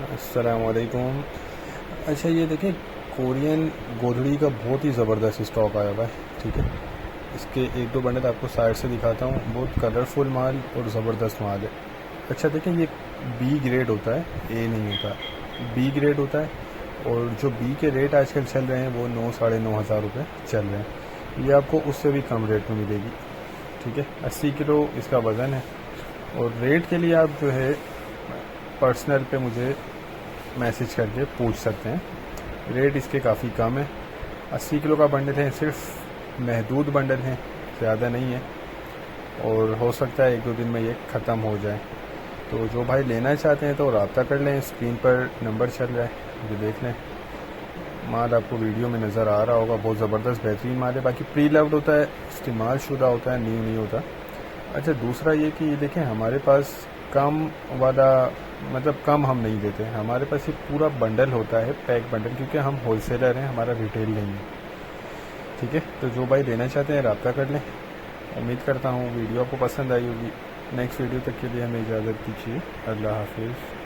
अस्सलाम वालेकुम। अच्छा ये देखें, कोरियन गोधड़ी का बहुत ही ज़बरदस्त स्टॉक आया हुआ है। ठीक है, इसके एक दो बंडल आपको साइड से दिखाता हूँ। बहुत कलरफुल माल और ज़बरदस्त माल है। अच्छा देखें, ये बी ग्रेड होता है, ए नहीं होता, बी ग्रेड होता है। और जो बी के रेट आजकल चल रहे हैं वो 9-9.5 हज़ार रुपये चल रहे हैं। ये आपको उससे भी कम रेट में मिलेगी। ठीक है, 80 किलो इसका वज़न है। और रेट के लिए आप जो है पर्सनल पे मुझे मैसेज करके पूछ सकते हैं। रेट इसके काफ़ी कम है। 80 किलो का बंडल है, सिर्फ महदूद बंडल है, ज़्यादा नहीं है। और हो सकता है 1-2 दिन में ये ख़त्म हो जाए। तो जो भाई लेना चाहते हैं तो रब्ता कर लें, स्क्रीन पर नंबर चल रहा है, मुझे देख लें। माल आपको वीडियो में नज़र आ रहा होगा, बहुत ज़बरदस्त बेहतरीन माल है। बाकी प्री लव्ड होता है, इस्तेमाल शुदा होता है, न्यू नहीं होता। अच्छा दूसरा ये कि ये देखें, हमारे पास कम वाला मतलब कम हम नहीं देते। हमारे पास ये पूरा बंडल होता है, पैक बंडल, क्योंकि हम होलसेलर हैं, हमारा रिटेल नहीं है। ठीक है, तो जो भाई लेना चाहते हैं रब्ता कर लें। उम्मीद करता हूँ वीडियो आपको पसंद आई होगी। नेक्स्ट वीडियो तक के लिए हमें इजाज़त दीजिए। अल्लाह हाफिज़।